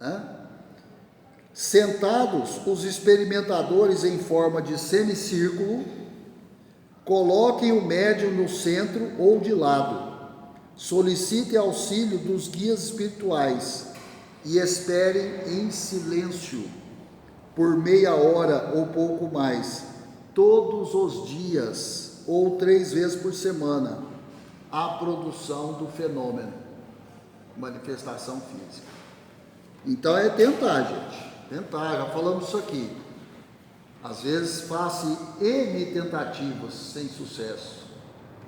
né? Sentados, os experimentadores em forma de semicírculo, coloquem o médium no centro ou de lado, solicitem auxílio dos guias espirituais e esperem em silêncio por meia hora ou pouco mais, todos os dias ou 3 vezes por semana, a produção do fenômeno, manifestação física. Então é tentar, gente, tentar, já falamos isso aqui. Às vezes faz N tentativas sem sucesso.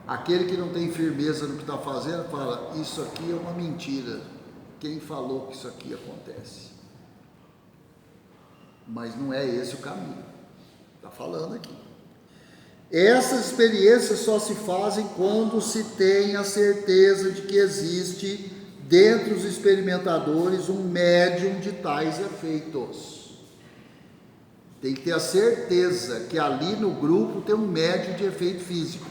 Aquele que não tem firmeza no que está fazendo fala, isso aqui é uma mentira. Quem falou que isso aqui acontece? Mas não é esse o caminho. Está falando aqui. Essas experiências só se fazem quando se tem a certeza de que existe dentre os experimentadores um médium de tais efeitos. Tem que ter a certeza que ali no grupo tem um médium de efeito físico.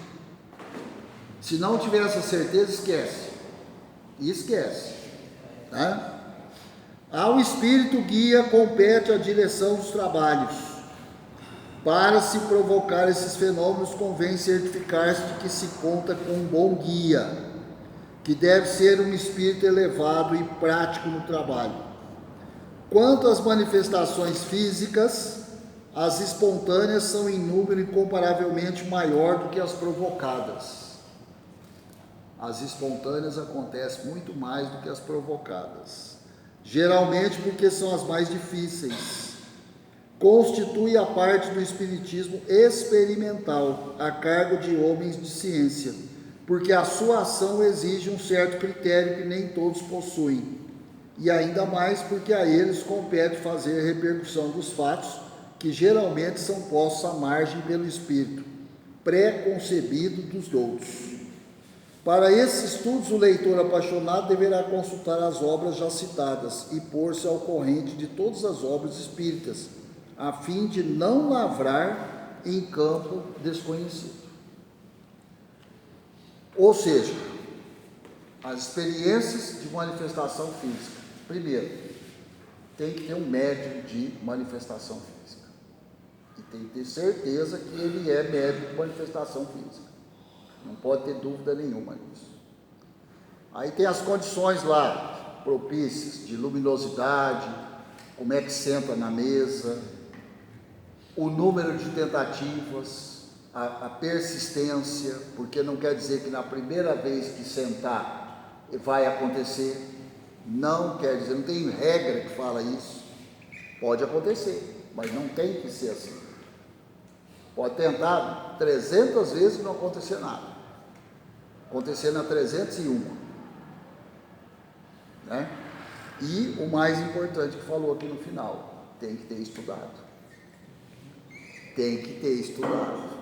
Se não tiver essa certeza, esquece. Esquece. Tá? Ao espírito guia compete a direção dos trabalhos. Para se provocar esses fenômenos, convém certificar-se de que se conta com um bom guia, que deve ser um espírito elevado e prático no trabalho. Quanto às manifestações físicas, as espontâneas são em número incomparavelmente maior do que as provocadas. As espontâneas acontecem muito mais do que as provocadas, geralmente porque são as mais difíceis. Constitui a parte do espiritismo experimental, a cargo de homens de ciência, porque a sua ação exige um certo critério que nem todos possuem, e ainda mais porque a eles compete fazer a repercussão dos fatos, que geralmente são postos à margem pelo espírito pré-concebido dos outros. Para esses estudos, o leitor apaixonado deverá consultar as obras já citadas e pôr-se ao corrente de todas as obras espíritas, a fim de não lavrar em campo desconhecido. Ou seja, as experiências de manifestação física. Primeiro, tem que ter um médium de manifestação física. E tem que ter certeza que ele é médium de manifestação física. Não pode ter dúvida nenhuma nisso. Aí tem as condições lá, propícias, de luminosidade, como é que senta na mesa, o número de tentativas, a persistência, porque não quer dizer que na primeira vez que sentar vai acontecer. Não quer dizer, não tem regra que fala isso. Pode acontecer, mas não tem que ser assim. Pode tentar 300 vezes e não acontecer nada. Acontecer na 301. Né? E o mais importante que falou aqui no final, tem que ter estudado. Tem que ter estudado.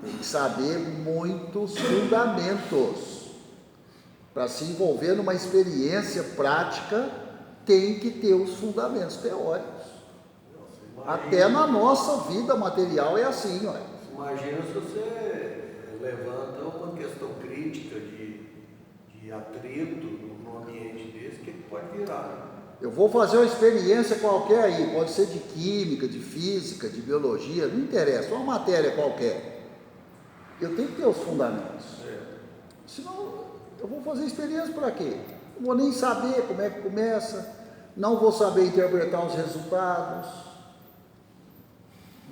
Tem que saber muitos fundamentos. Para se envolver numa experiência prática, tem que ter os fundamentos teóricos. Até na nossa vida material é assim, olha. Imagina se você levanta uma questão crítica de atrito num ambiente desse, o que pode virar? Eu vou fazer uma experiência qualquer aí, pode ser de química, de física, de biologia, não interessa, uma matéria qualquer. Eu tenho que ter os fundamentos. Senão, eu vou fazer experiência para quê? Não vou nem saber como é que começa, não vou saber interpretar os resultados.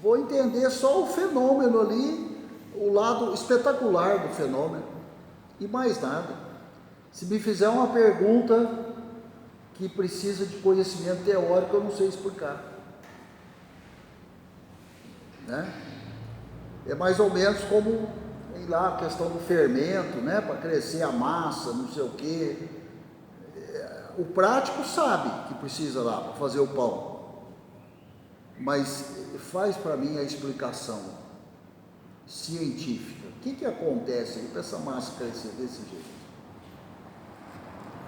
Vou entender só o fenômeno ali, o lado espetacular do fenômeno, e mais nada. Se me fizer uma pergunta que precisa de conhecimento teórico, eu não sei explicar. Né? É mais ou menos como, sei lá, a questão do fermento, né? Para crescer a massa, não sei o quê. O prático sabe que precisa lá para fazer o pão. Mas faz para mim a explicação científica. O que acontece para essa massa crescer desse jeito?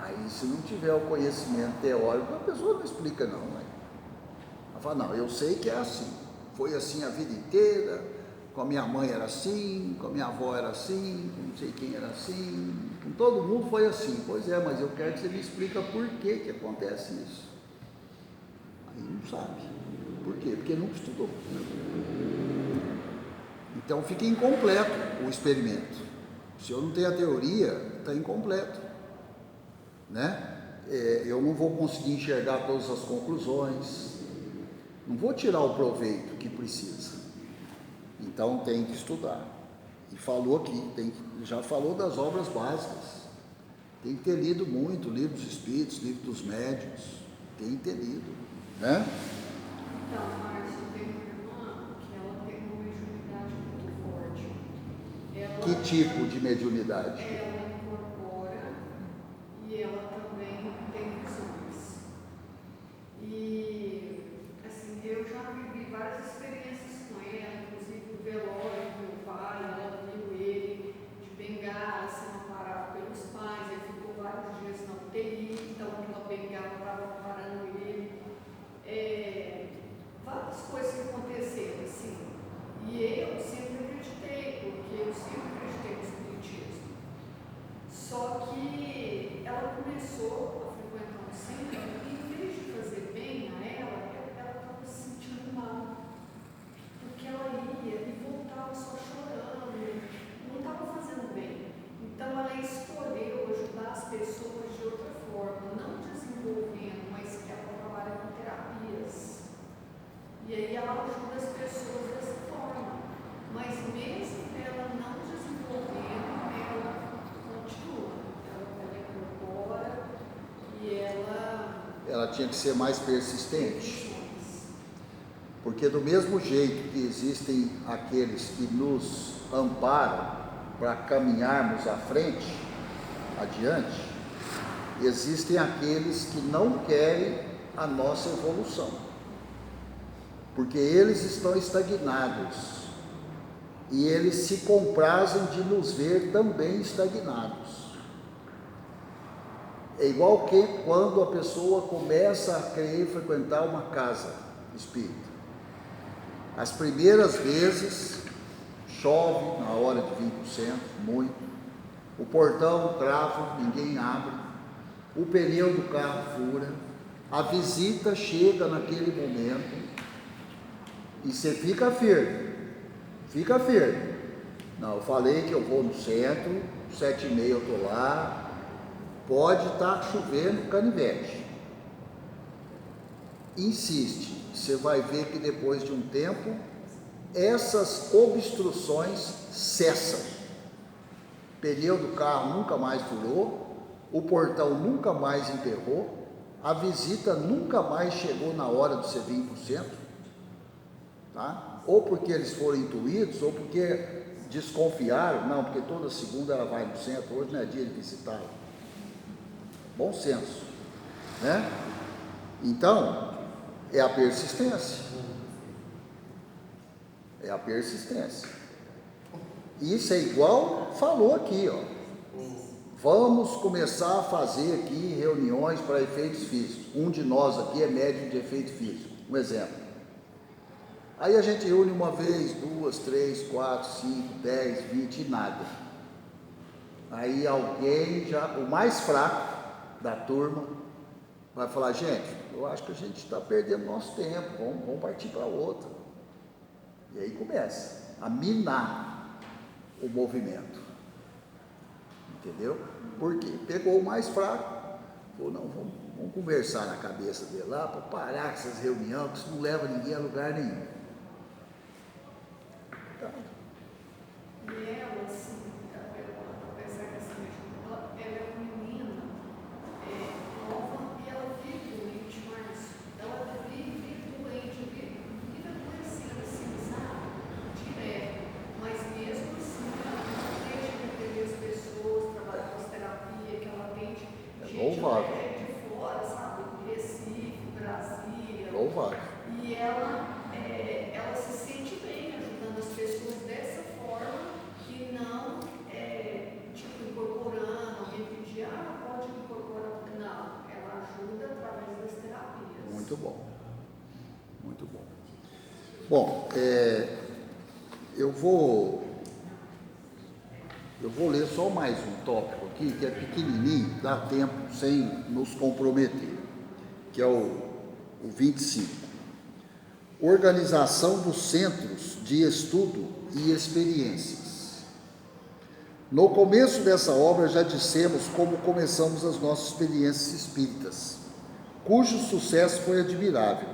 Aí, se não tiver o conhecimento teórico, a pessoa não explica não. Né? Ela fala, não, eu sei que é assim. Foi assim a vida inteira, com a minha mãe era assim, com a minha avó era assim, com não sei quem era assim, com todo mundo foi assim. Pois é, mas eu quero que você me explique por que acontece isso. sabe. Por quê? Porque nunca estudou. Então fica incompleto o experimento. Se eu não tenho a teoria, está incompleto, né? Eu não vou conseguir enxergar todas as conclusões, não vou tirar o proveito que precisa. Então tem que estudar. E falou aqui, já falou das obras básicas. Tem que ter lido muito o Livro dos Espíritos, Livro dos Médiuns, tem que ter lido, né? Então, Márcio, tem uma irmã que ela tem uma mediunidade muito forte. Que tipo de mediunidade? Ela incorpora e ela também tem visões. E, assim, eu já vivi várias experiências com ela, inclusive no velório do meu pai, ela viu ele de bengala, sendo amparado pelos pais, ele ficou vários dias na UTI, então aquela bengala estava parando ele. Várias coisas que aconteceram, assim. E eu sempre acreditei, porque eu sempre acreditei no espiritismo. Só que ela começou a frequentar um centro e, em vez de fazer bem a ela estava se sentindo mal. Porque ela ia e voltava só chorando, não estava fazendo bem. Então ela escolheu ajudar as pessoas de outra forma, não desenvolvendo, mas que ela trabalha com terapias. E aí ela ajuda as pessoas dessa forma. Mas mesmo ela não desenvolvendo, ela continua. Ela incorpora e Ela tinha que ser mais persistente. Porque do mesmo jeito que existem aqueles que nos amparam para caminharmos à frente, adiante, existem aqueles que não querem a nossa evolução, porque eles estão estagnados e eles se comprazem de nos ver também estagnados. É igual que quando a pessoa começa a querer frequentar uma casa espírita. As primeiras vezes chove na hora de vir para o centro, muito. O portão trava, ninguém abre. O pneu do carro fura. A visita chega naquele momento e você fica firme. Fica firme. Não, eu falei que eu vou no centro, 7h30 eu estou lá. Pode estar chovendo canivete. Insiste. Você vai ver que depois de um tempo, essas obstruções cessam. O pneu do carro nunca mais furou, o portão nunca mais emperrou, a visita nunca mais chegou na hora de você vir para o centro, tá? Ou porque eles foram intuídos, ou porque desconfiaram, não, porque toda segunda ela vai no centro, hoje não é dia de visitá-la. Bom senso, né? Então, é a persistência. É a persistência. Isso é igual falou aqui, ó. Vamos começar a fazer aqui reuniões para efeitos físicos. Um de nós aqui é médium de efeito físico. Um exemplo. Aí a gente reúne uma vez, 2, 3, 4, 5, 10, 20 e nada. Aí alguém o mais fraco da turma, vai falar, gente, eu acho que a gente está perdendo nosso tempo, vamos partir para outra. E aí começa a minar o movimento. Entendeu? Por quê? Pegou o mais fraco, falou, não, vamos conversar na cabeça dele lá, para parar com essas reuniões, que isso não leva ninguém a lugar nenhum. Tá. E ela, assim, apesar dessa ela é uma menina nova e ela vive doente, mas ela vive doente, vive adoecendo, assim, sabe? Direto. Mas mesmo assim, ela não deixa de atender as pessoas, trabalhar com as terapias que ela atende. Gente, ela é de fora, sabe? Recife, Brasília. Louvável. E ela se sente bem ajudando as pessoas dessa forma que não, tipo, incorporando, alguém pedir, pode incorporar. Não, ela ajuda através das terapias. Muito bom. Muito bom. Bom, eu vou ler só mais um tópico aqui, que é pequenininho, dá tempo sem nos comprometer, que é o 25. organização dos centros de estudo e experiências. No começo dessa obra já dissemos como começamos as nossas experiências espíritas, cujo sucesso foi admirável.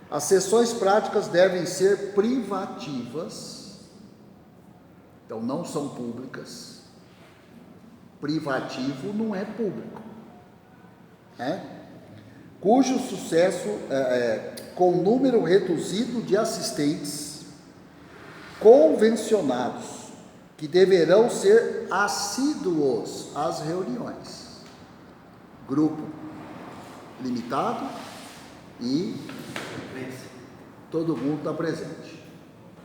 As sessões práticas devem ser privativas, então não são públicas. Privativo não é público, né? Cujo sucesso com número reduzido de assistentes convencionados, que deverão ser assíduos às reuniões. Grupo limitado e todo mundo está presente.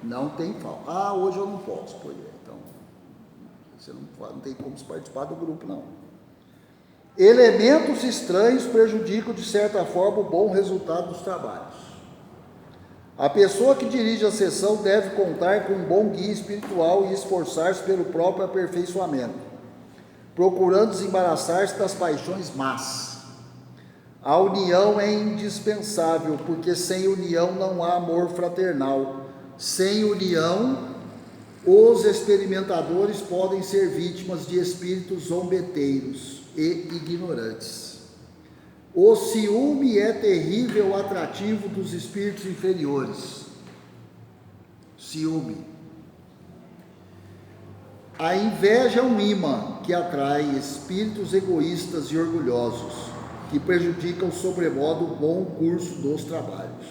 Não tem falta. Hoje eu não posso. Pois é, então você não tem como participar do grupo, não. Elementos estranhos prejudicam, de certa forma, o bom resultado dos trabalhos. A pessoa que dirige a sessão deve contar com um bom guia espiritual e esforçar-se pelo próprio aperfeiçoamento, procurando desembaraçar-se das paixões más. A união é indispensável, porque sem união não há amor fraternal. Sem união, os experimentadores podem ser vítimas de espíritos zombeteiros e ignorantes. O ciúme é terrível atrativo dos espíritos inferiores. Ciúme. A inveja é um imã que atrai espíritos egoístas e orgulhosos, que prejudicam sobremodo o bom curso dos trabalhos.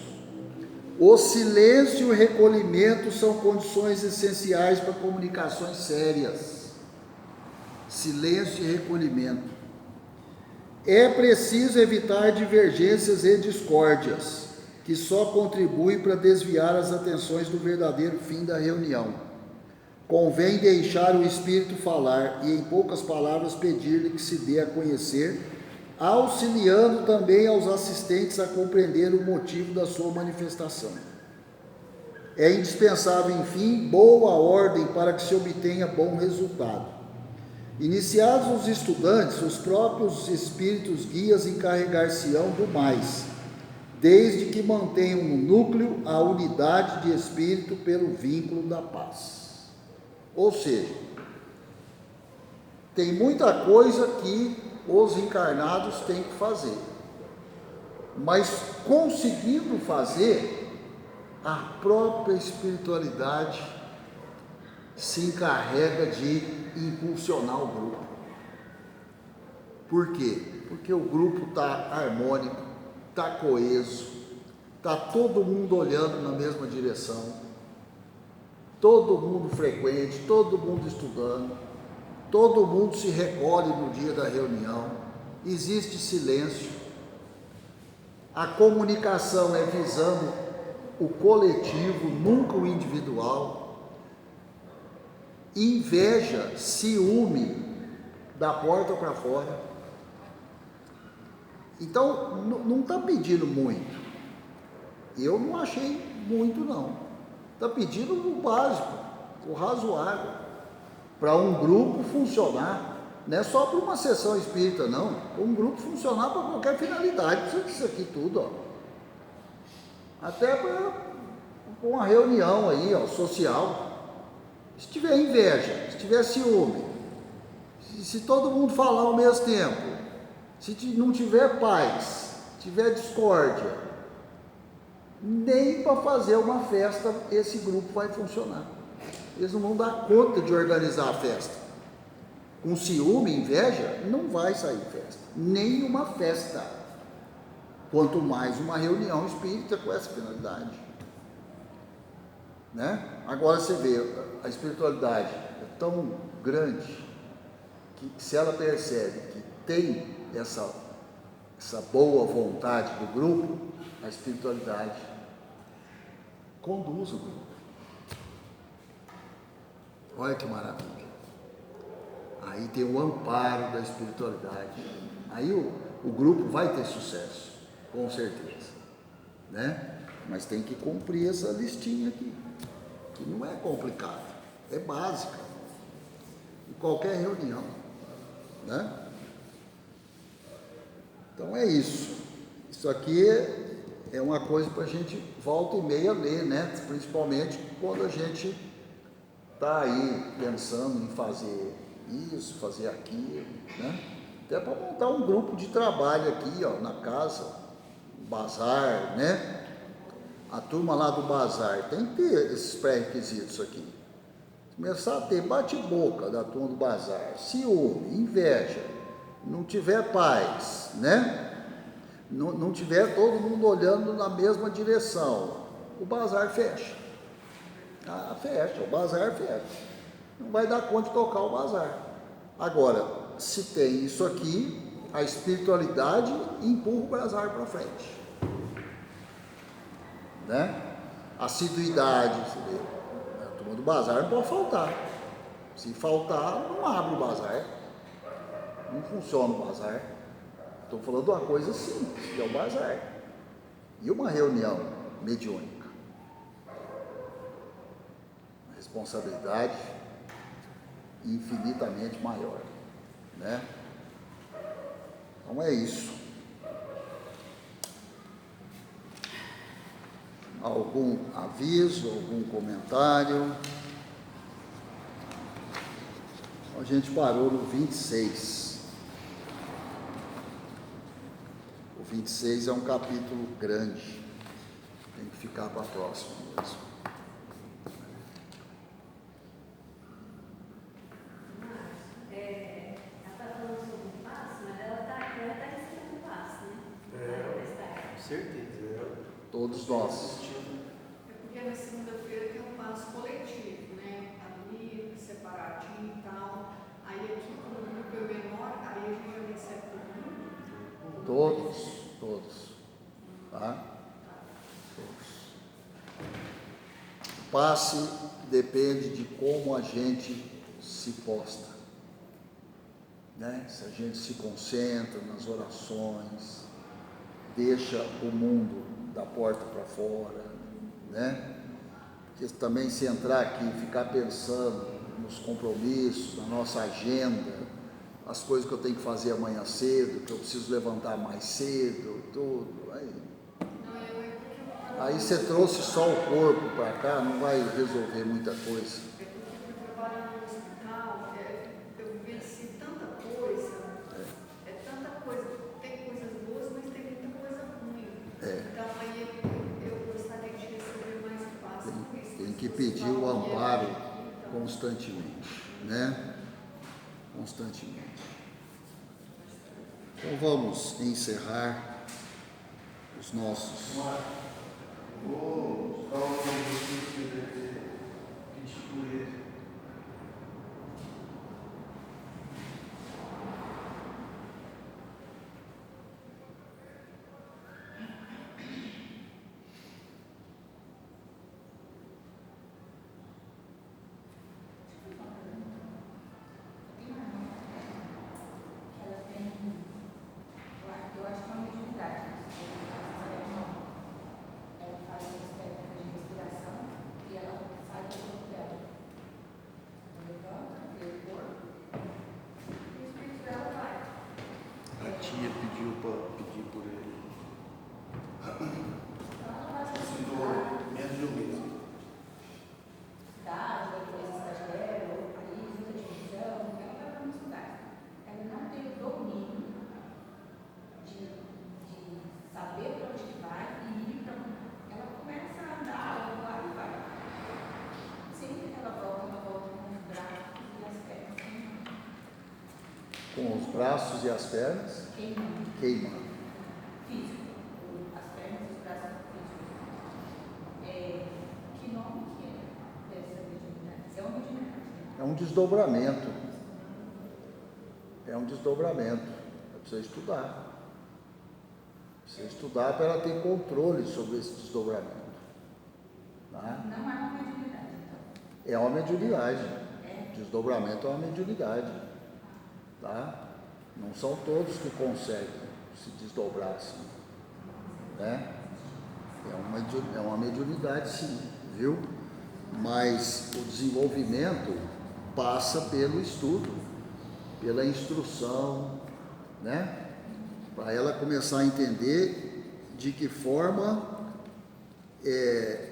O silêncio e o recolhimento são condições essenciais para comunicações sérias. Silêncio e recolhimento. É preciso evitar divergências e discórdias, que só contribuem para desviar as atenções do verdadeiro fim da reunião. Convém deixar o espírito falar e, em poucas palavras, pedir-lhe que se dê a conhecer, auxiliando também aos assistentes a compreender o motivo da sua manifestação. É indispensável, enfim, boa ordem para que se obtenha bom resultado. Iniciados os estudantes, os próprios espíritos guias encarregar-se-ão do mais, desde que mantenham no núcleo a unidade de espírito pelo vínculo da paz. Ou seja, tem muita coisa que os encarnados têm que fazer, mas conseguindo fazer, a própria espiritualidade se encarrega de impulsionar o grupo. Por quê? Porque o grupo está harmônico, está coeso, está todo mundo olhando na mesma direção, todo mundo frequente, todo mundo estudando, todo mundo se recolhe no dia da reunião, existe silêncio, a comunicação é visando o coletivo, nunca o individual. Inveja, ciúme, da porta para fora. Então, não está pedindo muito. Eu não achei muito, não. Está pedindo o básico, o razoável, para um grupo funcionar. Não é só para uma sessão espírita, não. Um grupo funcionar para qualquer finalidade. Precisa disso aqui tudo, ó. Até para uma reunião aí, ó, social. Se tiver inveja, se tiver ciúme, se todo mundo falar ao mesmo tempo, se não tiver paz, tiver discórdia, nem para fazer uma festa esse grupo vai funcionar. Eles não vão dar conta de organizar a festa. Com ciúme, inveja, não vai sair festa, nem uma festa, quanto mais uma reunião espírita com essa finalidade. Né? Agora você vê, a espiritualidade é tão grande que, se ela percebe que tem essa boa vontade do grupo, a espiritualidade conduz o grupo. Olha que maravilha. Aí tem o amparo da espiritualidade. Aí o grupo vai ter sucesso, com certeza, né? Mas tem que cumprir essa listinha aqui, que não é complicado, é básica, em qualquer reunião, né? Então é isso. Isso aqui é uma coisa para a gente volta e meia ler, né? Principalmente quando a gente está aí pensando em fazer isso, fazer aquilo, né? Até para montar um grupo de trabalho aqui, ó, na casa, bazar, né? A turma lá do bazar tem que ter esses pré-requisitos aqui. Começar a ter bate-boca da turma do bazar, ciúme, inveja, não tiver paz, né? Não tiver todo mundo olhando na mesma direção, o bazar fecha. Fecha, o bazar fecha. Não vai dar conta de tocar o bazar. Agora, se tem isso aqui, a espiritualidade empurra o bazar para frente. Né? Assiduidade, a turma do bazar não pode faltar. Se faltar, não abre o bazar. Não funciona o bazar. Estou falando de uma coisa simples, que é o bazar. E uma reunião mediúnica. Uma responsabilidade infinitamente maior, né? Então é isso. Algum aviso, algum comentário? A gente parou no 26. O 26 é um capítulo grande, tem que ficar para a próxima mesmo. Ela está falando sobre o passe, mas ela está recebendo o passe, né? Com certeza. Todos nós. É porque na segunda-feira tem um passo coletivo, né? Ali, separadinho e tal. Aí aqui, quando o grupo é menor, aí a gente já recebe todo mundo. Todos. Tá? Todos. O passe depende de como a gente se posta. Né? Se a gente se concentra nas orações, deixa o mundo da porta para fora, né? Porque também se entrar aqui e ficar pensando nos compromissos, na nossa agenda, as coisas que eu tenho que fazer amanhã cedo, que eu preciso levantar mais cedo, tudo, aí você trouxe só o corpo para cá, não vai resolver muita coisa. É porque eu trabalho no hospital, eu venci tanta coisa, tanta coisa, tem coisas boas, mas tem muita coisa ruim. Então aí eu gostaria de receber mais paz com isso. Tem que pedir o amparo constantemente, né? Constantemente. Então vamos encerrar os nossos. Eu acho que é uma mediunidade. Ela faz uma técnica de respiração e ela sai do corpo dela. Ela levanta, vê o corpo, e o espírito dela vai. A tia pediu para pedir por ele. Então ela vai se Menos de um mês. cidade, vai para esse estagério, ou país, outra divisão, porque ela vai para muitos lugares. Ela não tem o domínio de saber para onde que vai e ir para onde. Ela começa a andar, ela vai e vai. Sempre que ela volta com os braços e as pernas queimando. Com os braços e as pernas queimando. Físico. As pernas e os braços físicos. Que nome que é dessa mediunidade? É uma mediunidade. É um desdobramento. É um desdobramento. Precisa estudar. Precisa estudar para ela ter controle sobre esse desdobramento. Tá? Não é uma mediunidade, então. É uma mediunidade. Desdobramento é uma mediunidade. Tá? Não são todos que conseguem se desdobrar assim. Né? É uma mediunidade, sim, viu? Mas o desenvolvimento passa pelo estudo, pela instrução, né? Para ela começar a entender de que forma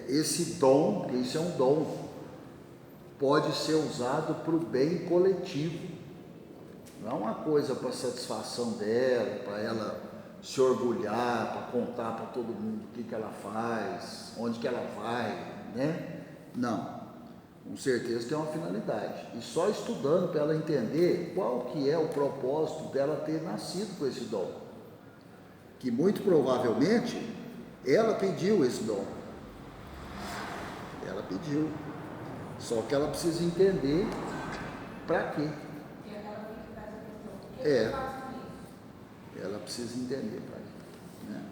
esse dom, porque isso é um dom, pode ser usado para o bem coletivo. Não é uma coisa para satisfação dela, para ela se orgulhar, para contar para todo mundo o que ela faz, onde que ela vai, né? Não, com certeza que é uma finalidade. E só estudando para ela entender qual que é o propósito dela ter nascido com esse dom. Que muito provavelmente ela pediu esse dom. Ela pediu. Só que ela precisa entender para quê. Ela precisa entender para quê, né?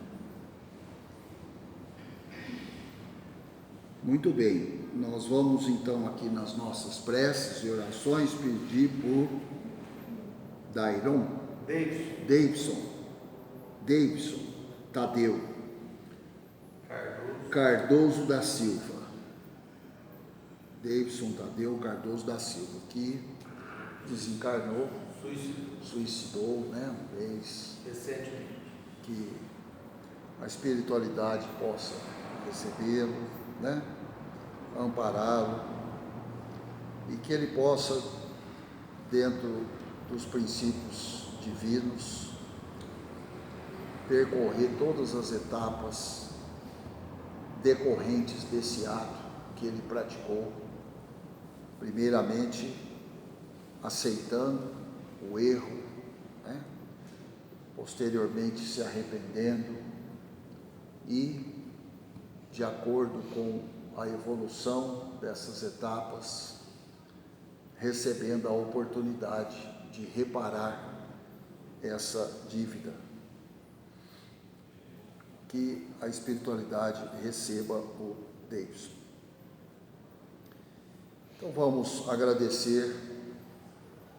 Muito bem, nós vamos então aqui nas nossas preces e orações pedir por Davidson Tadeu Cardoso da Silva. Davidson Tadeu Cardoso da Silva, que desencarnou, suicidou, né, uma vez, recentemente. Que a espiritualidade possa recebê-lo, né, ampará-lo, e que ele possa, dentro dos princípios divinos, percorrer todas as etapas decorrentes desse ato que ele praticou, primeiramente aceitando o erro, né? Posteriormente se arrependendo e, de acordo com a evolução dessas etapas, recebendo a oportunidade de reparar essa dívida. Que a espiritualidade receba o Davidson. Então vamos agradecer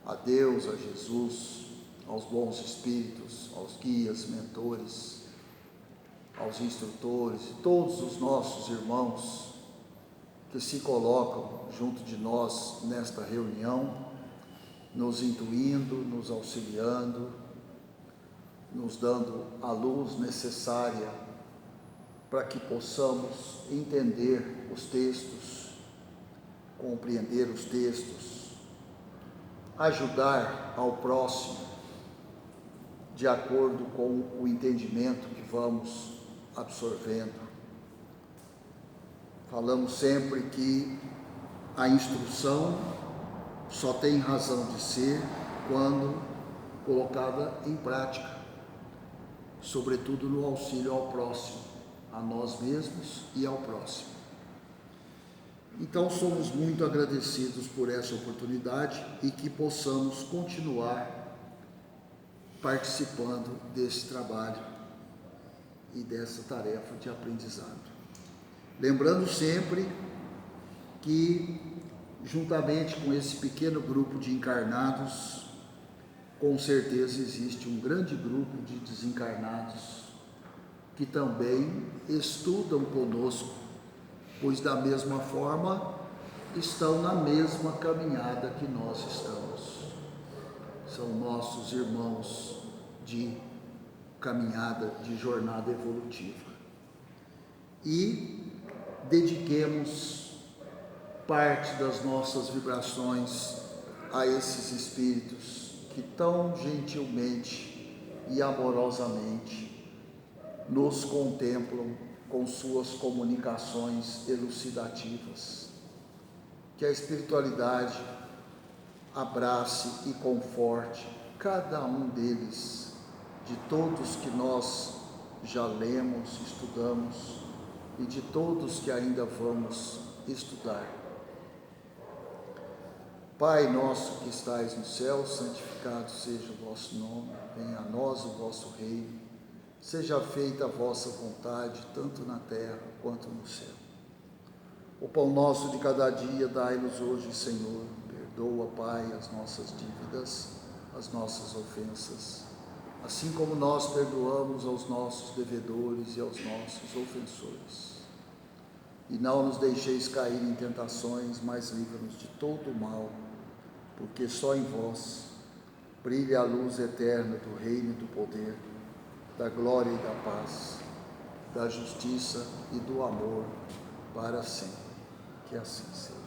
a Deus, a Jesus, aos bons espíritos, aos guias, mentores, aos instrutores e todos os nossos irmãos que se colocam junto de nós nesta reunião, nos intuindo, nos auxiliando, nos dando a luz necessária para que possamos entender os textos, compreender os textos, ajudar ao próximo de acordo com o entendimento que vamos absorvendo. Falamos sempre que a instrução só tem razão de ser quando colocada em prática, sobretudo no auxílio ao próximo, a nós mesmos e ao próximo. Então somos muito agradecidos por essa oportunidade e que possamos continuar participando desse trabalho e dessa tarefa de aprendizado. Lembrando sempre que, juntamente com esse pequeno grupo de encarnados, com certeza existe um grande grupo de desencarnados que também estudam conosco, pois da mesma forma estão na mesma caminhada que nós estamos. São nossos irmãos de caminhada, de jornada evolutiva. E dediquemos parte das nossas vibrações a esses espíritos que tão gentilmente e amorosamente nos contemplam com suas comunicações elucidativas. Que a espiritualidade abrace e conforte cada um deles, de todos que nós já lemos, estudamos e de todos que ainda vamos estudar. Pai nosso que estais no céu, santificado seja o vosso nome, venha a nós o vosso reino, seja feita a vossa vontade, tanto na terra quanto no céu. O pão nosso de cada dia dai-nos hoje, Senhor. Perdoa, Pai, as nossas dívidas, as nossas ofensas, assim como nós perdoamos aos nossos devedores e aos nossos ofensores. E não nos deixeis cair em tentações, mas livra-nos de todo o mal, porque só em vós brilha a luz eterna do reino e do poder, da glória e da paz, da justiça e do amor para sempre. Que assim seja.